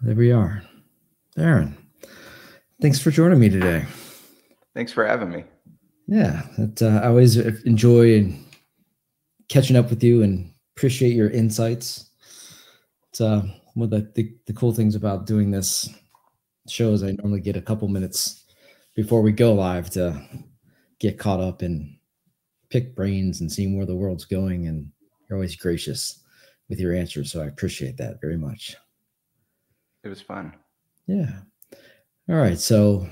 There we are. Aharon, thanks for joining me today. Thanks for having me. Yeah, I always enjoy catching up with you and appreciate your insights. It's one of the cool things about doing this show is I normally get a couple minutes before we go live to get caught up and pick brains and seeing where the world's going. And you're always gracious with your answers, so I appreciate that very much. It was fun. Yeah. All right. So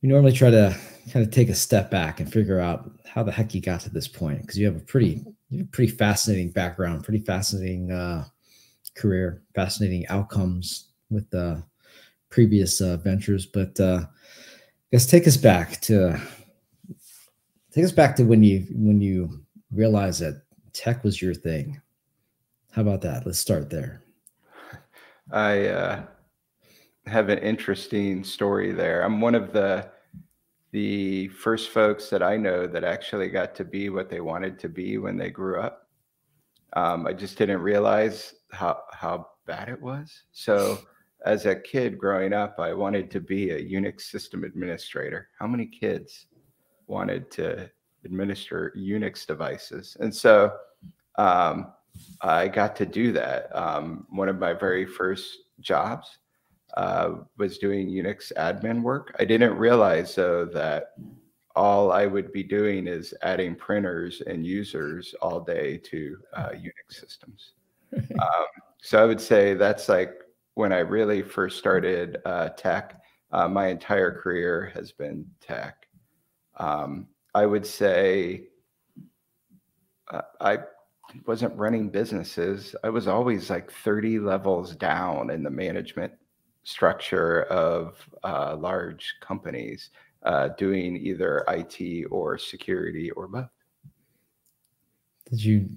we normally try to kind of take a step back and figure out how the heck you got to this point, because you have a pretty fascinating background, pretty fascinating career, fascinating outcomes with previous ventures. But I guess take us back to when you realized that tech was your thing. How about that? Let's start there. I have an interesting story there. I'm one of the first folks that I know that actually got to be what they wanted to be when they grew up. I just didn't realize how bad it was. So as a kid growing up, I wanted to be a Unix system administrator. How many kids wanted to administer Unix devices? And so I got to do that. One of my very first jobs was doing Unix admin work. I didn't realize, though, that all I would be doing is adding printers and users all day to Unix systems. So I would say that's like when I really first started tech. My entire career has been tech. I would say I wasn't running businesses. I was always like 30 levels down in the management structure of large companies, doing either IT or security or both. Did you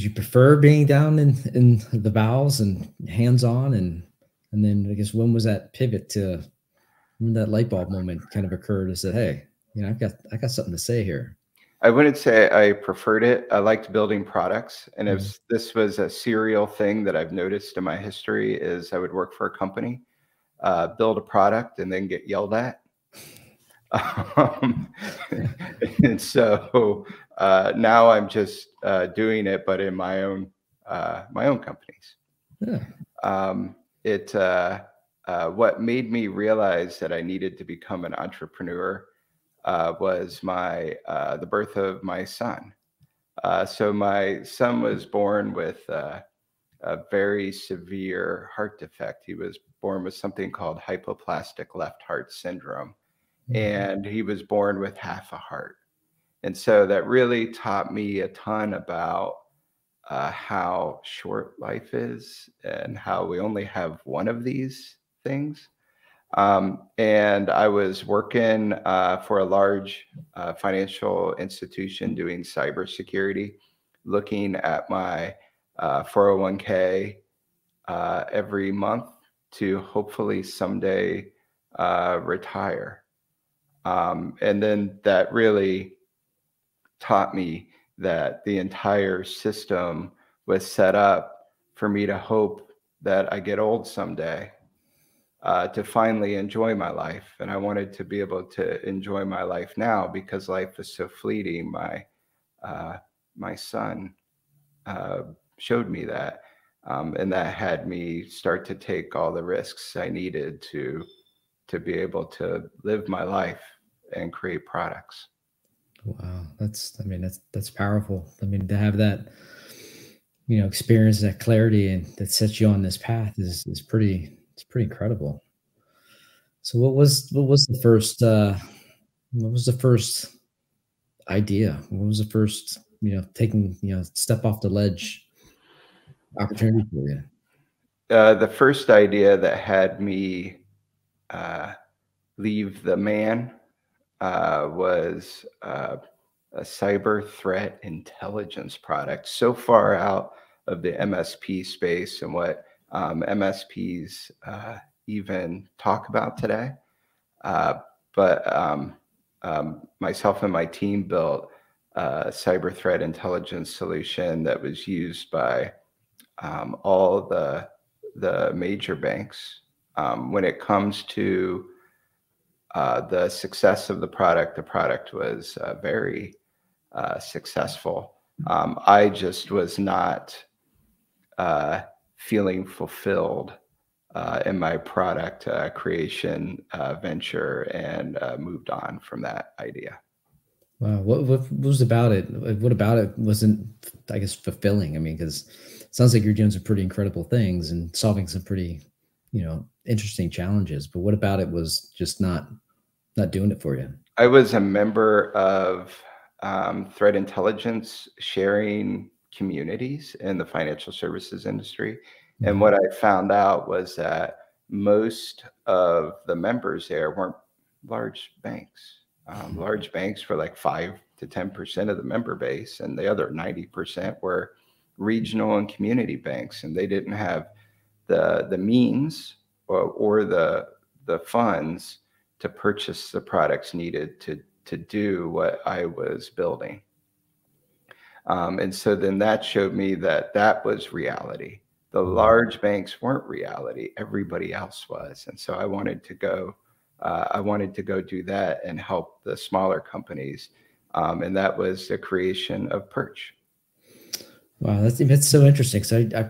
prefer being down in the bowels and hands-on, and then I guess when was that pivot to when that light bulb moment kind of occurred and said, hey, I got something to say here? I wouldn't say I preferred it. I liked building products. And if this was a serial thing that I've noticed in my history, is I would work for a company, build a product, and then get yelled at. And so now I'm just doing it, but in my own companies. Yeah. What made me realize that I needed to become an entrepreneur was the birth of my son. So my son was born with a very severe heart defect. He was born with something called hypoplastic left heart syndrome, and he was born with half a heart. And so that really taught me a ton about how short life is and how we only have one of these things. And I was working for a large financial institution doing cybersecurity, looking at my 401k every month to hopefully someday retire. And then that really taught me that the entire system was set up for me to hope that I get old someday. To finally enjoy my life. And I wanted to be able to enjoy my life now because life is so fleeting. My son showed me that, and that had me start to take all the risks I needed to be able to live my life and create products. Wow, that's powerful. I mean, to have that, experience, that clarity, and that sets you on this path is pretty. It's pretty incredible. So what was the first idea? What was the first, taking, step off the ledge opportunity for you? The first idea that had me leave the man was a cyber threat intelligence product, so far out of the MSP space and what MSPs even talk about today. But myself and my team built a cyber threat intelligence solution that was used by all the the major banks. When it comes to the success of the product was very successful. I just was not feeling fulfilled in my product creation venture, and moved on from that idea. Wow, what was about it? What about it wasn't, I guess, fulfilling? I mean, because it sounds like you're doing some pretty incredible things and solving some pretty, interesting challenges. But what about it was just not doing it for you? I was a member of threat intelligence sharing communities in the financial services industry. And what I found out was that most of the members there weren't large banks. Large banks were like 5 to 10% of the member base, and the other 90% were regional and community banks, and they didn't have the means or the funds to purchase the products needed to do what I was building. And so then that showed me that that was reality. The large banks weren't reality. Everybody else was. And so I wanted to go do that and help the smaller companies. And that was the creation of Perch. Wow, that's so interesting. So I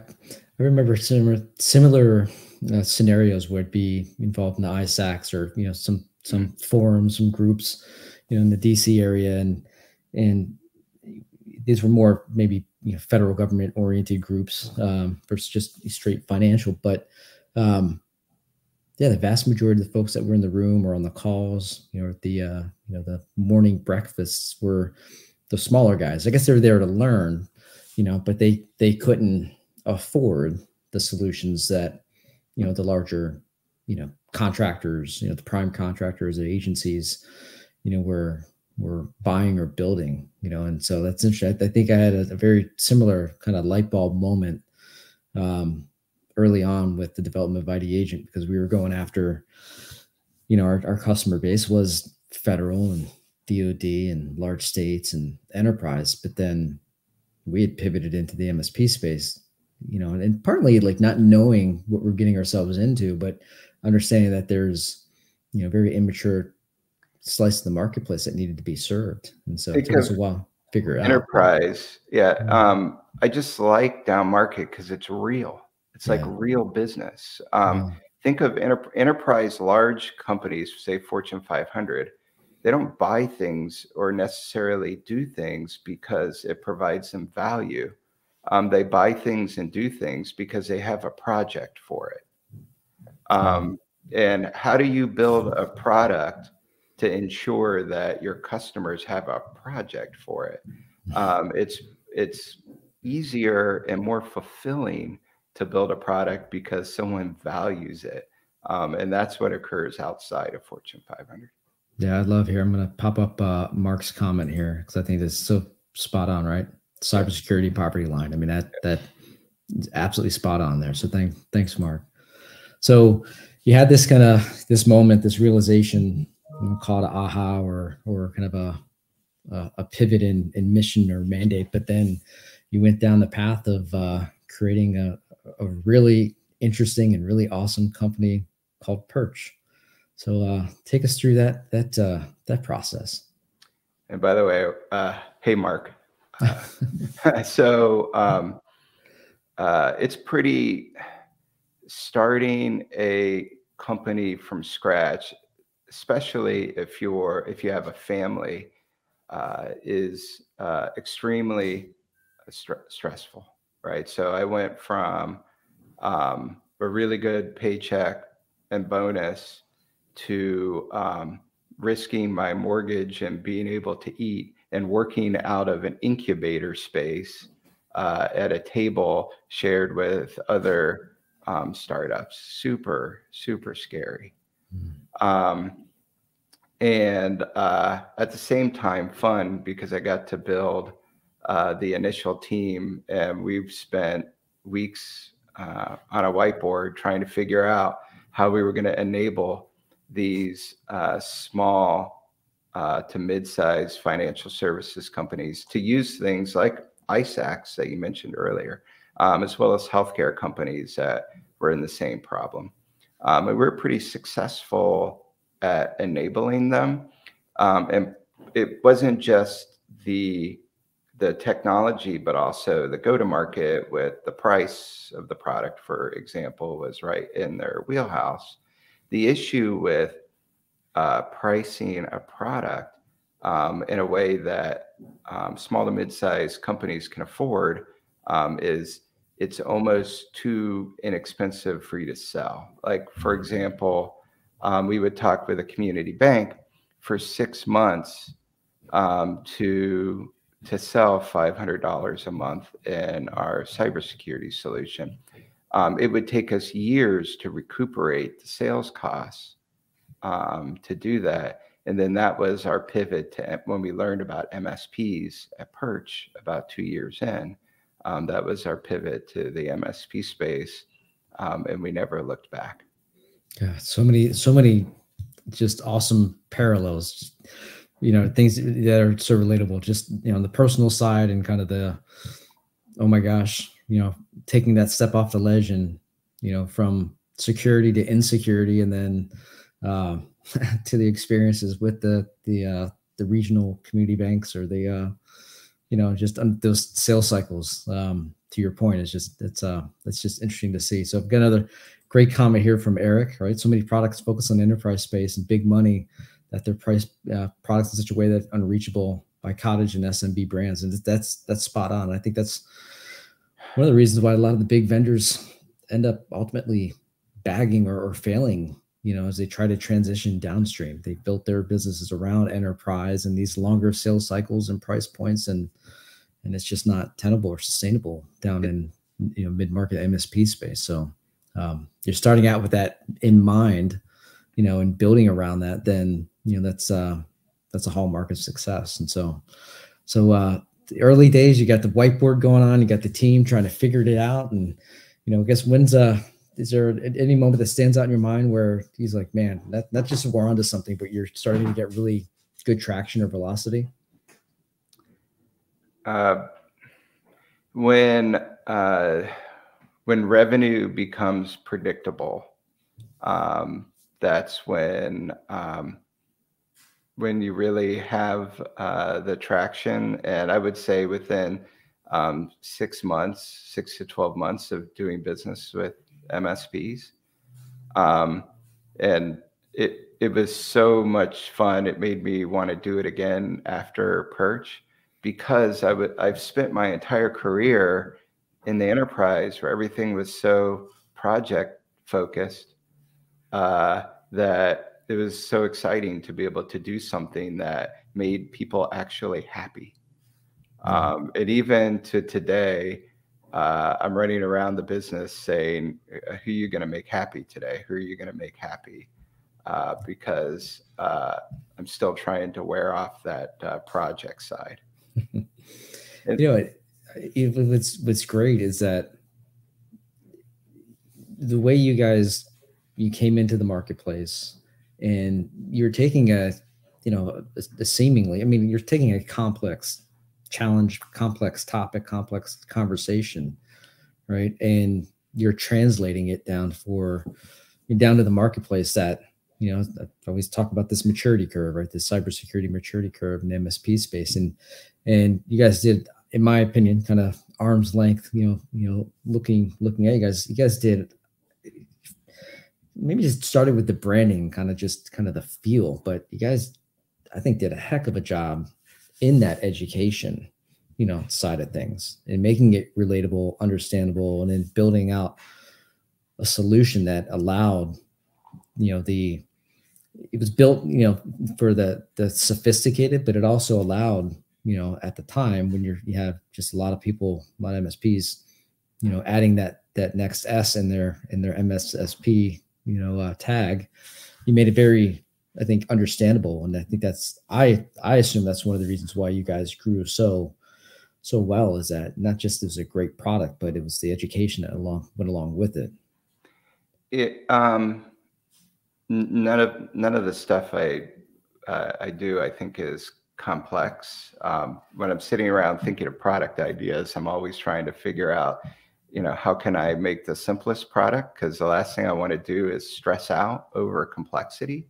remember similar scenarios would be involved in the ISACs, or some forums, some groups, in the DC area, and these were more maybe federal government oriented groups versus just straight financial. But yeah, the vast majority of the folks that were in the room or on the calls, the morning breakfasts were the smaller guys. I guess they were there to learn, but they couldn't afford the solutions that the larger contractors, the prime contractors, the agencies, were buying or building, and so that's interesting. I think I had a very similar kind of light bulb moment early on with the development of ID Agent, because we were going after, our customer base was federal and DoD and large states and enterprise, but then we had pivoted into the MSP space, and partly like not knowing what we're getting ourselves into, but understanding that there's, very immature slice of the marketplace that needed to be served. And so it took us a while to figure it out. Enterprise. Yeah. I just like down market because it's real. It's like real business. Think of enterprise, large companies, say Fortune 500. They don't buy things or necessarily do things because it provides them value. They buy things and do things because they have a project for it. And how do you build a product to ensure that your customers have a project for it? It's easier and more fulfilling to build a product because someone values it. And that's what occurs outside of Fortune 500. Yeah, I'd love here. I'm going to pop up Mark's comment here because I think this is so spot on, right? Cybersecurity property line. I mean, that is absolutely spot on there. So thanks, Mark. So you had this moment, this realization, call it aha, or kind of a pivot in mission or mandate, but then you went down the path of creating a really interesting and really awesome company called Perch. So take us through that process. And by the way, hey Mark. So it's pretty, starting a company from scratch, especially if you have a family, is extremely stressful, right? So I went from a really good paycheck and bonus to risking my mortgage and being able to eat, and working out of an incubator space at a table shared with other startups. Super, super scary. And at the same time, fun, because I got to build the initial team, and we've spent weeks on a whiteboard trying to figure out how we were going to enable these small to mid-sized financial services companies to use things like ISACs that you mentioned earlier, as well as healthcare companies that were in the same problem. And we were pretty successful at enabling them. And it wasn't just the technology, but also the go-to-market with the price of the product, for example, was right in their wheelhouse. The issue with pricing a product in a way that small to mid-sized companies can afford is it's almost too inexpensive for you to sell. Like, for example, we would talk with a community bank for 6 months to sell $500 a month in our cybersecurity solution. It would take us years to recuperate the sales costs to do that. And then that was our pivot to when we learned about MSPs at Perch about 2 years in. That was our pivot to the MSP space, and we never looked back. Yeah, so many just awesome parallels. You know, things that are so relatable, just, you know, on the personal side and kind of the, oh my gosh, you know, taking that step off the ledge and, you know, from security to insecurity, and then to the experiences with the regional community banks, or the, you know, just those sales cycles. To your point, it's just interesting to see. So I've got another great comment here from Eric. Right, so many products focus on the enterprise space and big money that they're priced products in such a way that's unreachable by cottage and SMB brands, and that's spot on. I think that's one of the reasons why a lot of the big vendors end up ultimately bagging or failing, you know, as they try to transition downstream. They built their businesses around enterprise and these longer sales cycles and price points, and it's just not tenable or sustainable down in, you know, mid-market MSP space. So you're starting out with that in mind, you know, and building around that, then, you know, that's a hallmark of success. And so the early days, you got the whiteboard going on, you got the team trying to figure it out. And, you know, I guess is there any moment that stands out in your mind where he's like, man, not just we're onto something, but you're starting to get really good traction or velocity? When revenue becomes predictable, that's when you really have the traction. And I would say within 6 to 12 months of doing business with MSPs. And it was so much fun. It made me want to do it again after Perch, because I've spent my entire career in the enterprise where everything was so project focused that it was so exciting to be able to do something that made people actually happy. And even to today, I'm running around the business saying, who are you going to make happy today? Who are you going to make happy? Because I'm still trying to wear off that project side. You know, what's great is that the way you came into the marketplace, and you're taking a seemingly, I mean, you're taking a complex challenge, complex topic, complex conversation, right? And you're translating it down to the marketplace that, you know, I always talk about this maturity curve, right? This cybersecurity maturity curve in the MSP space. And you guys did, in my opinion, kind of arm's length, you know, looking at you guys did, maybe just started with the branding, kind of the feel, but you guys, I think, did a heck of a job in that education, you know, side of things, and making it relatable, understandable, and then building out a solution that allowed, you know, it was built, you know, for the sophisticated, but it also allowed, you know, at the time when you have just a lot of people, a lot of MSPs, you know, adding that next S in their MSSP, you know, tag, you made it very, I think, understandable. And I think I assume that's one of the reasons why you guys grew so well, is that not just it was a great product, but it was the education that went along with it. None of the stuff I do, I think, is complex. When I'm sitting around thinking of product ideas, I'm always trying to figure out how can I make the simplest product? Because the last thing I want to do is stress out over complexity.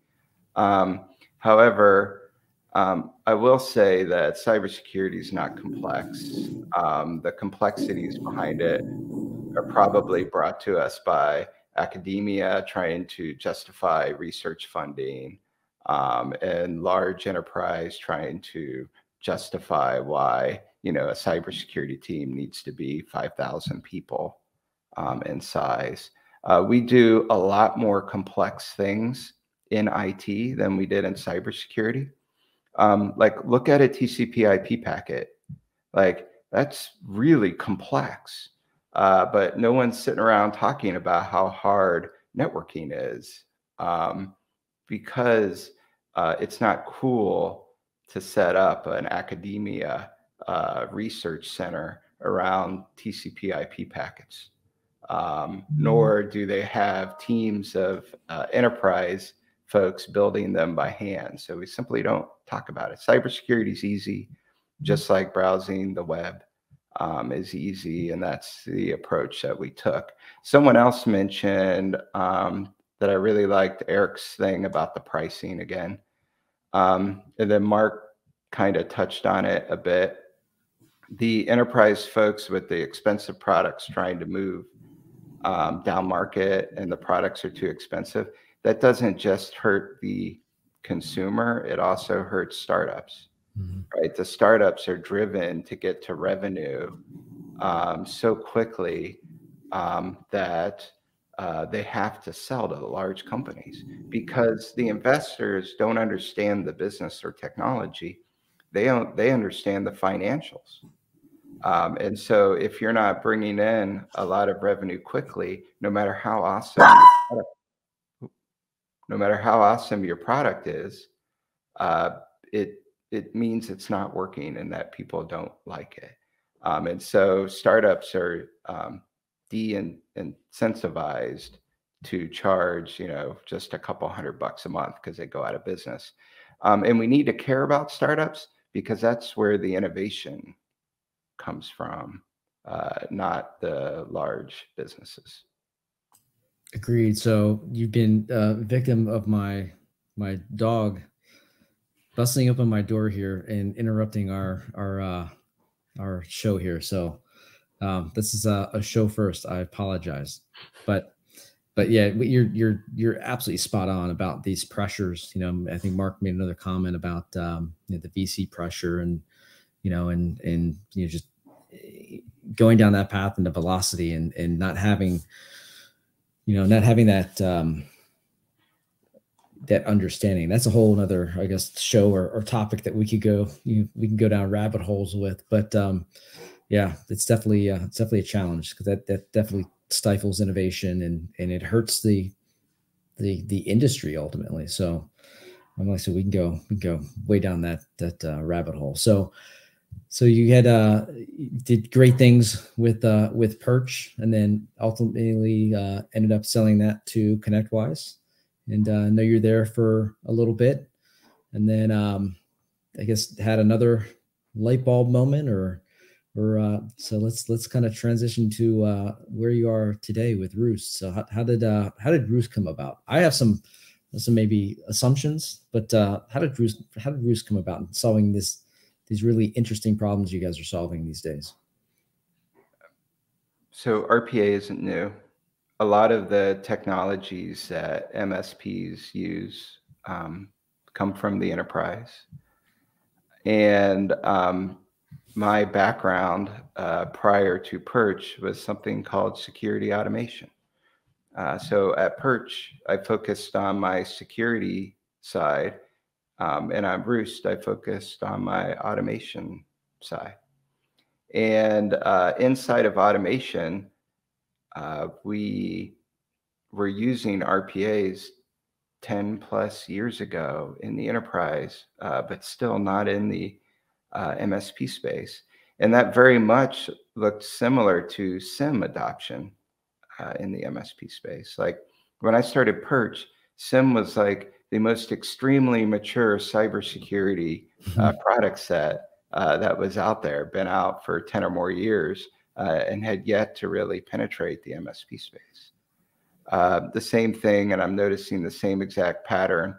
However, I will say that cybersecurity is not complex. The complexities behind it are probably brought to us by academia trying to justify research funding, and large enterprise trying to justify why a cybersecurity team needs to be 5,000 people in size. We do a lot more complex things in IT than we did in cybersecurity. Like, look at a TCP/IP packet. Like, that's really complex. But no one's sitting around talking about how hard networking is, because it's not cool to set up an academia research center around TCP/IP packets. Nor do they have teams of enterprise folks building them by hand. So we simply don't talk about it. Cybersecurity is easy, just like browsing the web is easy, and that's the approach that we took. Someone else mentioned that I really liked Eric's thing about the pricing again. And then Mark kind of touched on it a bit. The enterprise folks with the expensive products trying to move down market, and the products are too expensive, that doesn't just hurt the consumer, it also hurts startups. Right? The startups are driven to get to revenue so quickly that they have to sell to the large companies, because the investors don't understand the business or technology. They understand the financials. And so if you're not bringing in a lot of revenue quickly, no matter how awesome your product is, it means it's not working and that people don't like it. And so startups are de-incentivized to charge, just a couple $100 a month because they go out of business. And we need to care about startups because that's where the innovation comes from, not the large businesses. Agreed. So you've been a victim of my dog busting open my door here and interrupting our show here. So this is a show first. I apologize, but yeah, you're absolutely spot on about these pressures. I think Mark made another comment about the VC pressure and just going down that path into velocity and not having that understanding. That's a whole nother, I guess, show or topic that we can go down rabbit holes with. But yeah, it's definitely a challenge, because that definitely stifles innovation and it hurts the industry ultimately. So I'm like, so we can go way down that rabbit hole. So you had did great things with Perch, and then ultimately ended up selling that to ConnectWise. And I know you're there for a little bit, and then I guess had another light bulb moment, or so let's kind of transition to where you are today with Rewst. So how did Rewst come about? I have some maybe assumptions, but how did Rewst come about in solving these really interesting problems you guys are solving these days? So RPA isn't new. A lot of the technologies that MSPs use come from the enterprise. And my background prior to Perch was something called security automation. So at Perch, I focused on my security side, and at Rewst, I focused on my automation side. And inside of automation, we were using RPAs 10 plus years ago in the enterprise, but still not in the MSP space. And that very much looked similar to SIEM adoption in the MSP space. Like, when I started Perch, SIEM was like the most extremely mature cybersecurity product set that was out there, been out for 10 or more years. and had yet to really penetrate the MSP space. The same thing, and I'm noticing the same exact pattern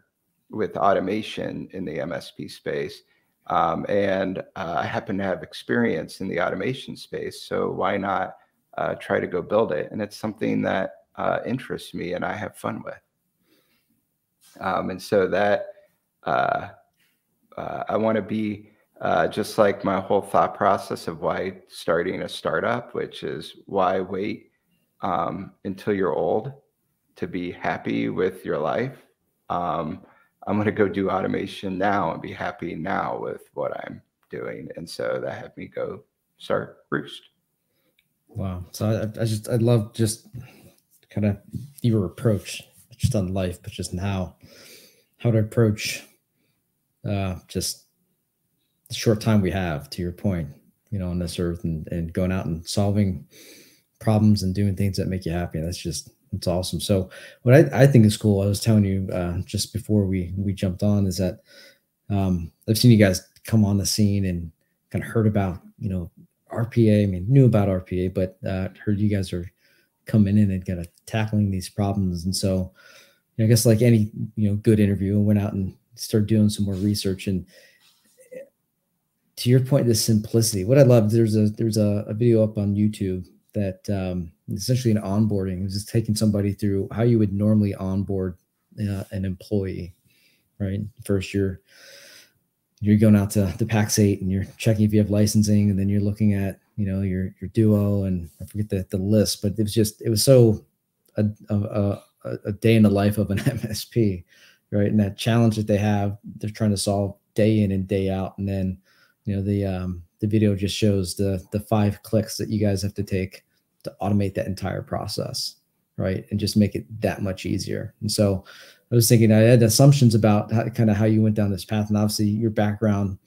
with automation in the MSP space. I happen to have experience in the automation space, so why not try to go build it? And it's something that interests me and I have fun with. And so that I want to be just like my whole thought process of why starting a startup, which is why wait until you're old to be happy with your life. I'm going to go do automation now and be happy now with what I'm doing. And so that had me go start Rewst. Wow. So I love just kind of your approach, just on life, but just how to approach just the short time we have, to your point, on this earth, and going out and solving problems and doing things that make you happy. It's awesome. So what I think is cool, I was telling you just before we jumped on, is that I've seen you guys come on the scene and kind of heard about, RPA. I mean, knew about RPA, but heard you guys are coming in and kind of tackling these problems. And so I guess like any, good interview, I went out and started doing some more research. And to your point, the simplicity, what I love, there's a video up on YouTube that essentially an onboarding. It's just taking somebody through how you would normally onboard an employee, right? First, you're going out to the PAX 8 and you're checking if you have licensing, and then you're looking at your Duo, and I forget the list, but it was so a day in the life of an MSP, right? And that challenge that they're trying to solve day in and day out, and then the video just shows the 5 clicks that you guys have to take to automate that entire process, right? And just make it that much easier. And so I was thinking, I had assumptions about how you went down this path, and obviously your background,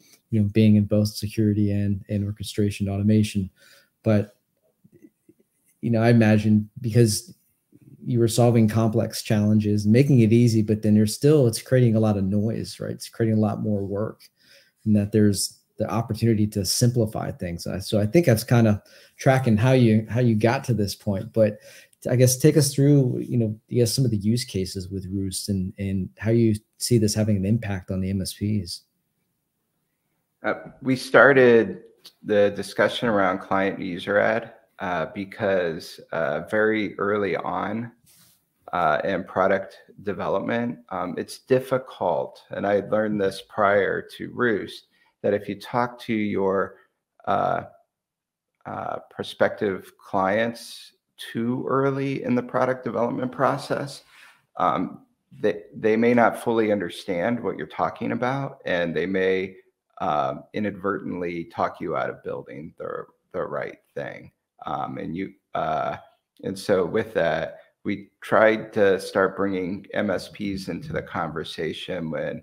being in both security and orchestration automation. But, I imagine because you were solving complex challenges, making it easy, but then it's creating a lot of noise, right? It's creating a lot more work, and that there's the opportunity to simplify things. So I think I was kind of tracking how you got to this point, but I guess take us through, some of the use cases with Rewst and how you see this having an impact on the MSPs. We started the discussion around client user ad because very early on in product development, it's difficult, and I learned this prior to Rewst, that if you talk to your prospective clients too early in the product development process, they may not fully understand what you're talking about, and they may inadvertently talk you out of building the right thing. And so with that, we tried to start bringing MSPs into the conversation when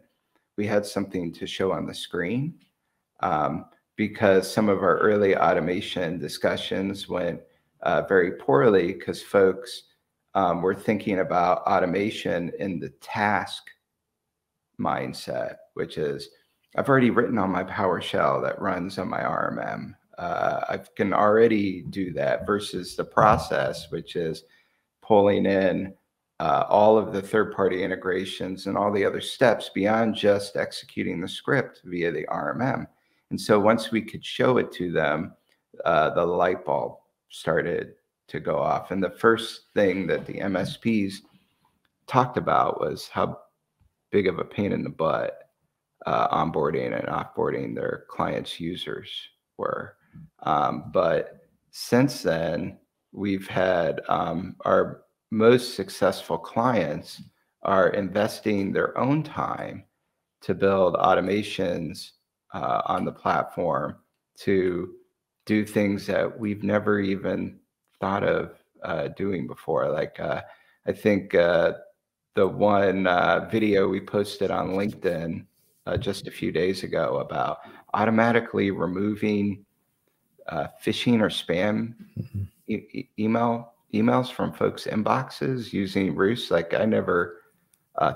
we had something to show on the screen, because some of our early automation discussions went very poorly because folks were thinking about automation in the task mindset, which is, I've already written on my PowerShell that runs on my RMM. I can already do that, versus the process, which is pulling in all of the third-party integrations and all the other steps beyond just executing the script via the RMM. And so once we could show it to them, the light bulb started to go off. And the first thing that the MSPs talked about was how big of a pain in the butt onboarding and offboarding their clients' users were. But since then, we've had our most successful clients are investing their own time to build automations on the platform to do things that we've never even thought of doing before. Like I think the one video we posted on LinkedIn just a few days ago about automatically removing phishing or spam emails from folks' inboxes using Rewst. Like, I never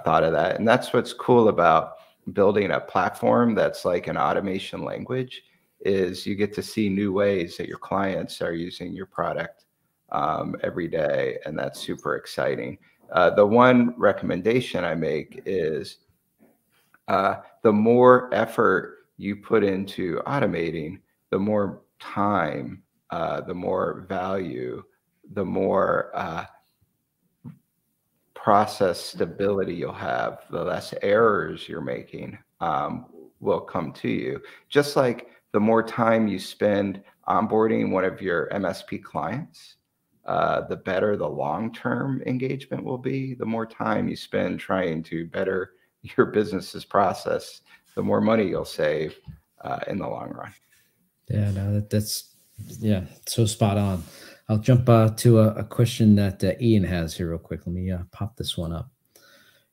thought of that. And that's what's cool about building a platform that's like an automation language, is you get to see new ways that your clients are using your product every day, and that's super exciting. The one recommendation I make is the more effort you put into automating, the more time, the more value, the more process stability you'll have, the less errors you're making will come to you. Just like the more time you spend onboarding one of your MSP clients, the better the long-term engagement will be. The more time you spend trying to better your business's process, the more money you'll save in the long run. Yeah, no, that's yeah, so spot on. I'll jump to a question that Ian has here real quick. Let me pop this one up.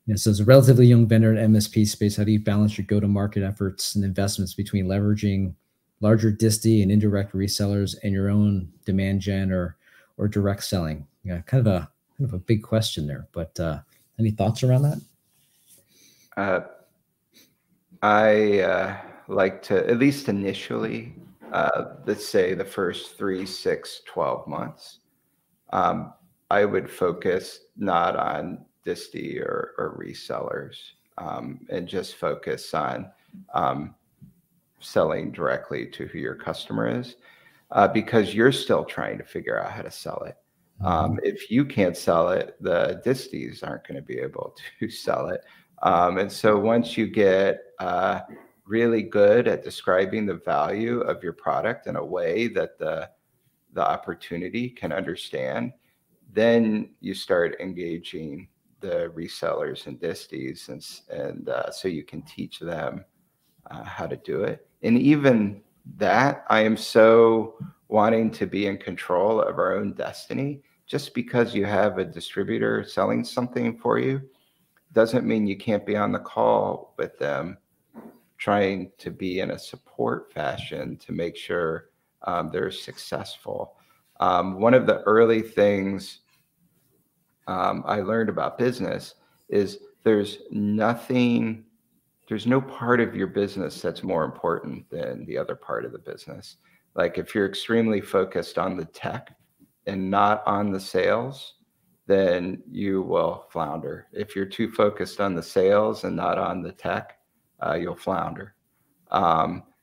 It says, a relatively young vendor in MSP space, how do you balance your go-to-market efforts and investments between leveraging larger disty and indirect resellers and your own demand gen or direct selling? Yeah, kind of a big question there, but any thoughts around that? I like to, at least initially, let's say the first 3, 6, 12 months, I would focus not on disty or resellers, and just focus on selling directly to who your customer is, because you're still trying to figure out how to sell it. If you can't sell it, the disties aren't going to be able to sell it. And so once you get really good at describing the value of your product in a way that the opportunity can understand, then you start engaging the resellers and disties, and so you can teach them how to do it. And even that, I am so wanting to be in control of our own destiny. Just because you have a distributor selling something for you doesn't mean you can't be on the call with them, trying to be in a support fashion to make sure they're successful. One of the early things I learned about business is there's no part of your business that's more important than the other part of the business. Like if you're extremely focused on the tech and not on the sales, then you will flounder. If you're too focused on the sales and not on the tech, you'll flounder.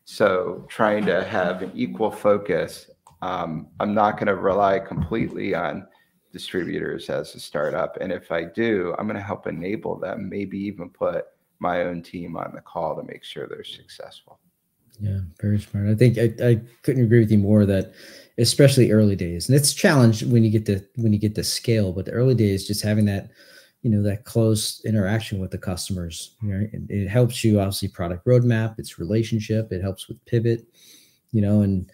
So trying to have an equal focus. I'm not going to rely completely on distributors as a startup. And if I do, I'm going to help enable them, maybe even put my own team on the call to make sure they're successful. Yeah, very smart. I think I couldn't agree with you more that especially early days, and it's challenged when you get to scale, but the early days, just having that, that close interaction with the customers, right? It helps you obviously product roadmap, it's relationship, it helps with pivot, and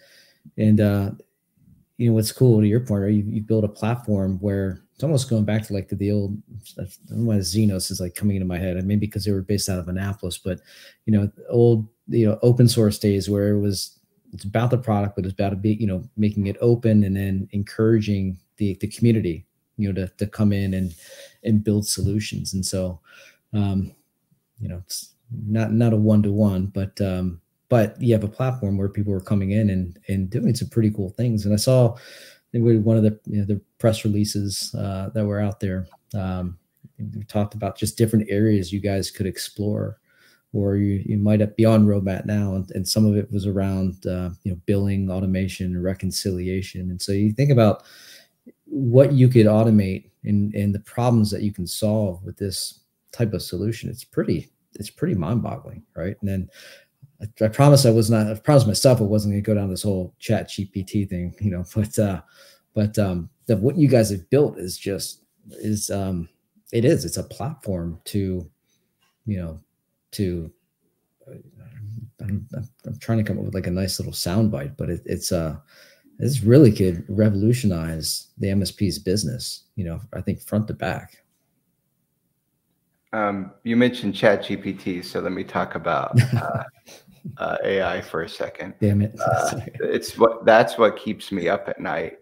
what's cool to your point, right? You build a platform where it's almost going back to like the old, I don't know why Xenos is like coming into my head, and maybe because they were based out of Annapolis, but old open source days where it's about the product, but it's about to be making it open and then encouraging the community to come in and build solutions. And so it's not a one-to-one, but you have a platform where people are coming in and doing some pretty cool things. And I saw one of the press releases that were out there. We talked about just different areas you guys could explore, or you might be on roadmap now, and some of it was around billing, automation, reconciliation. And so you think about what you could automate and the problems that you can solve with this type of solution. It's pretty mind-boggling, right? And then I promised I promised myself I wasn't going to go down this whole chat GPT thing, but what you guys have built is it's a platform to, I'm trying to come up with like a nice little soundbite, but it's really could revolutionize the MSP's business, I think front to back. You mentioned ChatGPT, so let me talk about AI for a second. Damn it. That's what keeps me up at night,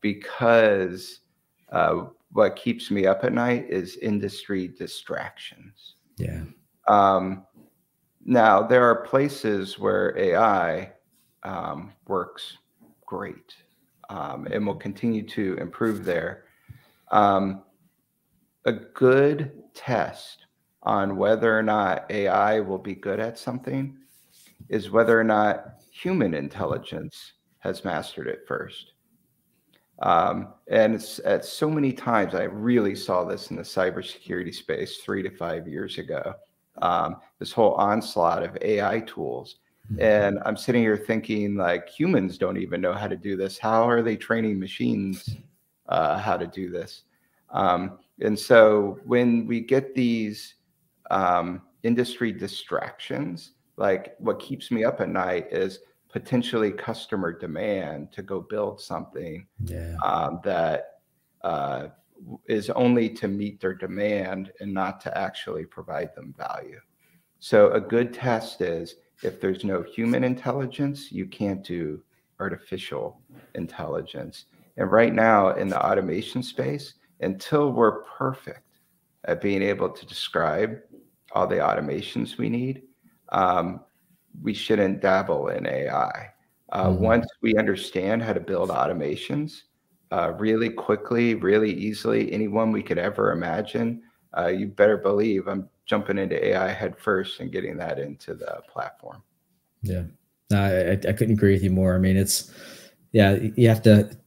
because what keeps me up at night is industry distractions. Yeah. Now, there are places where AI works great and will continue to improve there. Um, a good test on whether or not AI will be good at something is whether or not human intelligence has mastered it first. And it's at so many times, I really saw this in the cybersecurity space 3 to 5 years ago. This whole onslaught of AI tools. And I'm sitting here thinking, like, humans don't even know how to do this. How are they training machines how to do this? And so when we get these industry distractions, like what keeps me up at night is potentially customer demand to go build something that is only to meet their demand and not to actually provide them value. So a good test is if there's no human intelligence, you can't do artificial intelligence. And right now in the automation space, until we're perfect at being able to describe all the automations we need, we shouldn't dabble in AI. Once we understand how to build automations really quickly, really easily, anyone we could ever imagine, you better believe I'm jumping into AI head first and getting that into the platform. Yeah, I couldn't agree with you more. I mean, you have to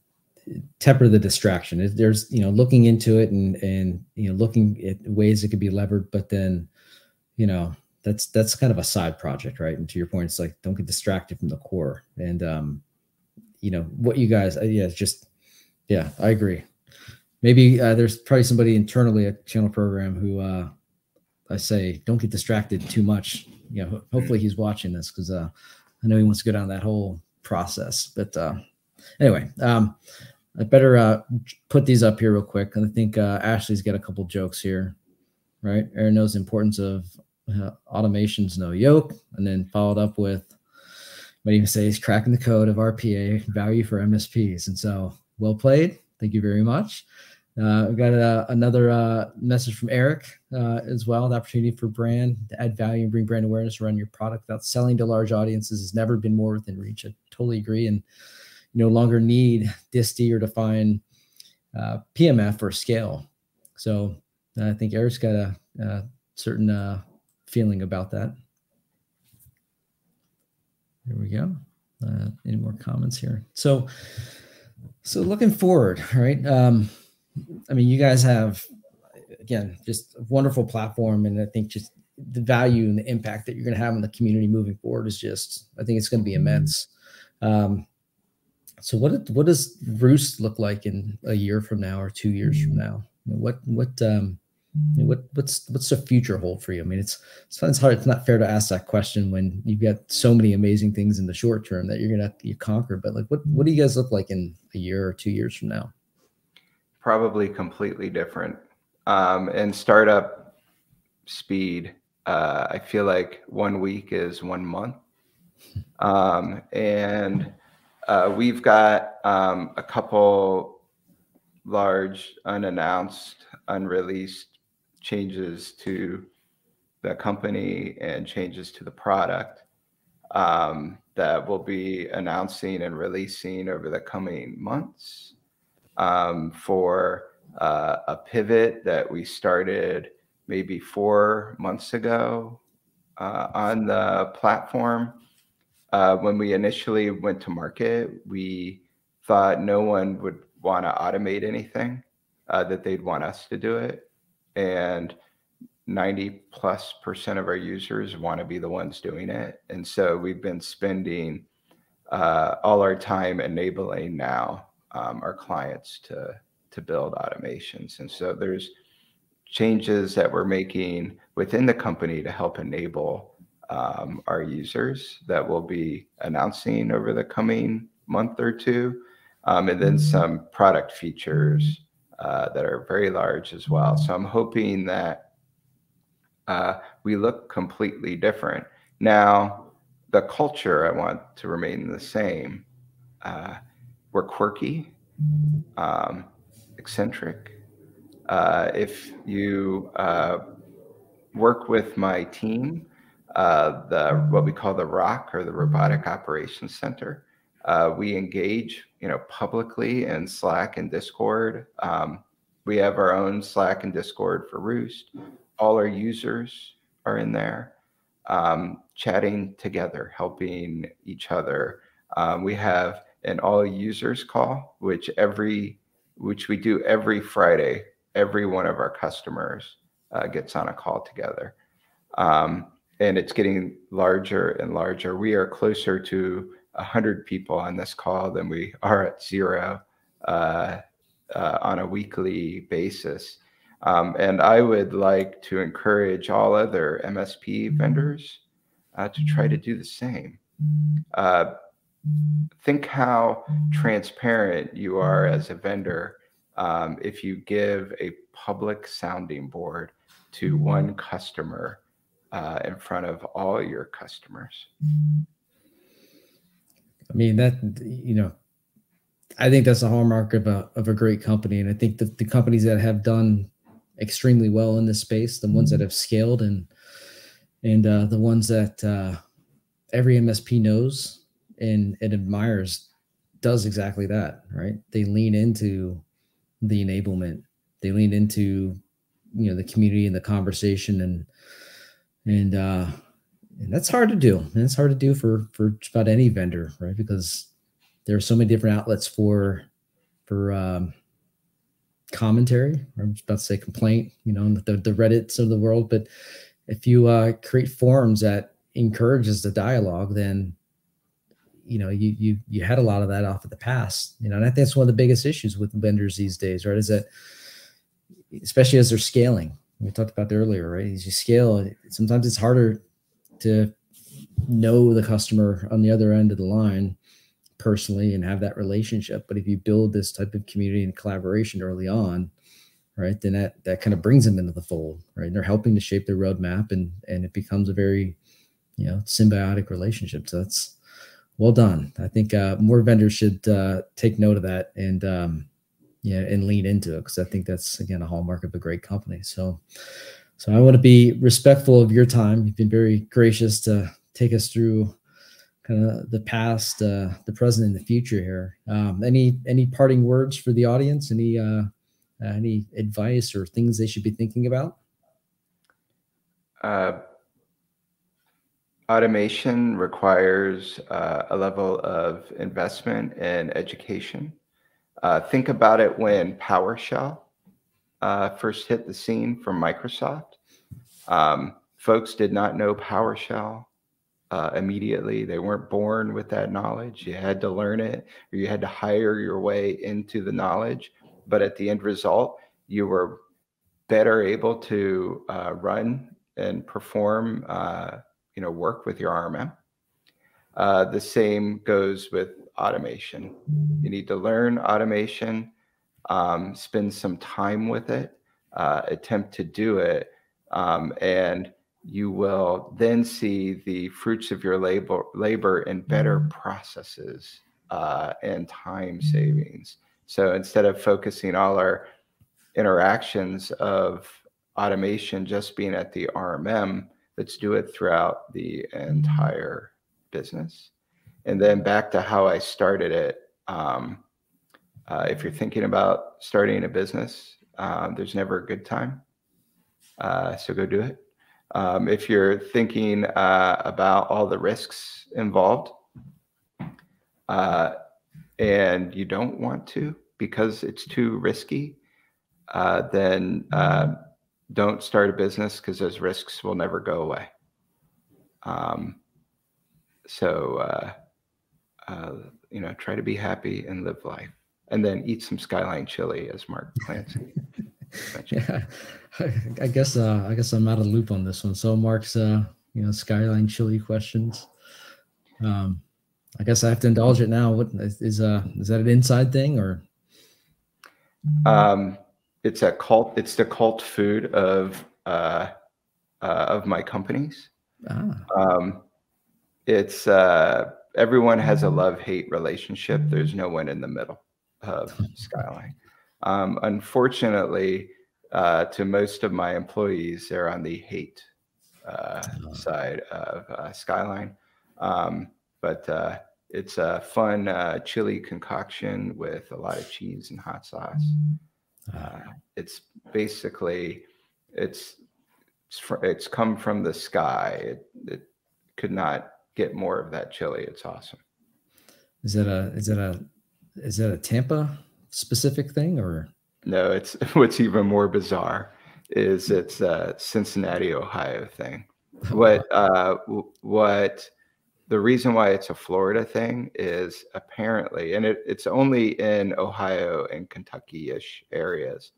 temper the distraction. There's, looking into it and looking at ways it could be levered, but then, that's kind of a side project, right? And to your point, it's like, don't get distracted from the core. And, what you guys, it's just, yeah, I agree. Maybe there's probably somebody internally at Channel Program who I say, don't get distracted too much. Hopefully he's watching this because I know he wants to go down that whole process. But anyway, I better put these up here real quick. And I think Ashley's got a couple jokes here, right? Aaron knows the importance of automation's no yoke, and then followed up with, might even say he's cracking the code of RPA value for MSPs. And so, well played. Thank you very much. We've got another message from Eric as well. The opportunity for brand to add value and bring brand awareness around your product without selling to large audiences has never been more within reach. I totally agree. And no longer need DIST or define PMF or scale. So I think Eric's got a certain feeling about that. There we go. Any more comments here? So looking forward, right? I mean, you guys have, again, just a wonderful platform. And I think just the value and the impact that you're going to have on the community moving forward is just, I think it's going to be immense. So what does Rewst look like in a year from now or 2 years from now? What's the future hold for you? I mean, it's hard. It's not fair to ask that question when you've got so many amazing things in the short term that you're going to have to conquer. But like, what do you guys look like in a year or 2 years from now? Probably completely different. And startup speed, I feel like 1 week is 1 month. And we've got a couple large, unannounced, unreleased changes to the company and changes to the product that we'll be announcing and releasing over the coming months. For a pivot that we started maybe 4 months ago on the platform. When we initially went to market, we thought no one would want to automate anything, that they'd want us to do it. And 90+% of our users want to be the ones doing it. And so we've been spending all our time enabling now our clients to build automations. And so there's changes that we're making within the company to help enable our users that we'll be announcing over the coming month or two. And then some product features that are very large as well. So I'm hoping that we look completely different. Now, the culture, I want to remain the same. We're quirky, eccentric. If you work with my team, what we call the ROC, or the Robotic Operations Center. We engage, publicly in Slack and Discord. We have our own Slack and Discord for Rewst. All our users are in there, chatting together, helping each other. We have an all users call, which we do every Friday. Every one of our customers gets on a call together. And it's getting larger and larger. We are closer to 100 people on this call than we are at 0 on a weekly basis. And I would like to encourage all other MSP vendors to try to do the same. Think how transparent you are as a vendor if you give a public sounding board to one customer in front of all your customers. I mean, I think that's a hallmark of a great company. And I think the companies that have done extremely well in this space, the ones that have scaled and the ones that every MSP knows and admires, does exactly that, right? They lean into the enablement. They lean into, the community and the conversation, and that's hard to do. And it's hard to do for just about any vendor, right? Because there are so many different outlets for commentary. I'm just about to say complaint, the Reddits of the world. But if you create forums that encourages the dialogue, then you had a lot of that off of the past. And I think that's one of the biggest issues with vendors these days, right? Is that especially as they're scaling. We talked about that earlier, right? As you scale, sometimes it's harder to know the customer on the other end of the line personally and have that relationship. But if you build this type of community and collaboration early on, right, then that kind of brings them into the fold, right? And they're helping to shape their roadmap, and it becomes a very, symbiotic relationship. So that's well done. I think more vendors should take note of that and lean into it, because I think that's, again, a hallmark of a great company. So I want to be respectful of your time. You've been very gracious to take us through kind of the past, the present, and the future here. Any parting words for the audience? Any advice or things they should be thinking about? Automation requires a level of investment and education. Think about it when PowerShell first hit the scene from Microsoft. Folks did not know PowerShell immediately. They weren't born with that knowledge. You had to learn it, or you had to hire your way into the knowledge. But at the end result, you were better able to run and perform work with your RMM. The same goes with automation. You need to learn automation, spend some time with it, attempt to do it, and you will then see the fruits of your labor in better processes and time savings. So instead of focusing all our interactions of automation just being at the RMM, let's do it throughout the entire business. And then back to how I started it. If you're thinking about starting a business, there's never a good time. So go do it. If you're thinking about all the risks involved and you don't want to because it's too risky, then don't start a business, because those risks will never go away. Try to be happy and live life, and then eat some Skyline chili, as Mark Clancy mentioned. Yeah, I guess I'm out of the loop on this one. So Mark's Skyline chili questions. I guess I have to indulge it now. What is that an inside thing, or? It's a cult. It's the cult food of my companies. It's everyone has a love-hate relationship. There's no one in the middle of Skyline. Unfortunately, to most of my employees, they're on the hate side of Skyline. But it's a fun chili concoction with a lot of cheese and hot sauce. It's basically, it's come from the sky. It could not get more of that chili. It's awesome. Is that a Tampa specific thing, or? No, it's what's even more bizarre is it's a Cincinnati, Ohio thing. What the reason why it's a Florida thing is apparently, and it's only in Ohio and Kentucky-ish areas,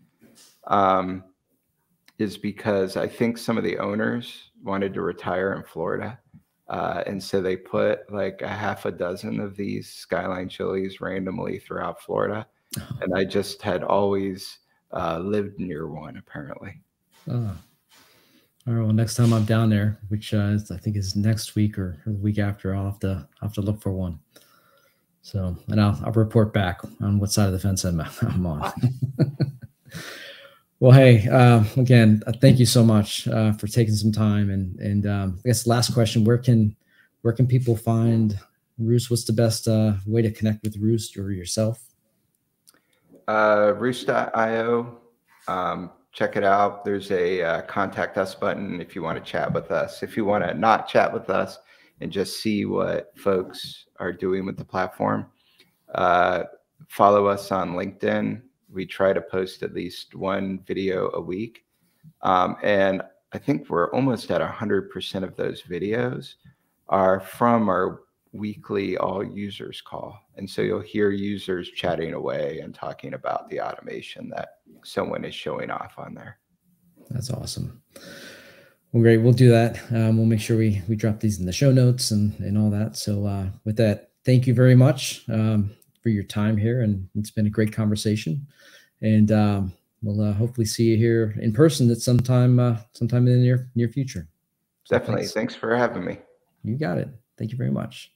is because I think some of the owners wanted to retire in Florida. And so they put like a half a dozen of these Skyline chilies randomly throughout Florida. And I just had always lived near one, apparently. Oh. All right. Well, next time I'm down there, which I think is next week or the week after, I'll have to look for one. So, and I'll report back on what side of the fence I'm on. Well, hey, again, thank you so much for taking some time. And I guess last question: where can people find Rewst? What's the best way to connect with Rewst or yourself? Rewst.io. Check it out. There's a contact us button if you want to chat with us. If you want to not chat with us and just see what folks are doing with the platform, follow us on LinkedIn. We try to post at least one video a week. And I think we're almost at 100% of those videos are from our weekly all users call. And so you'll hear users chatting away and talking about the automation that someone is showing off on there. That's awesome. Well, great. We'll do that. We'll make sure we drop these in the show notes and all that. So with that, thank you very much for your time here. And it's been a great conversation. And we'll hopefully see you here in person at sometime in the near future. Definitely. Thanks for having me. You got it. Thank you very much.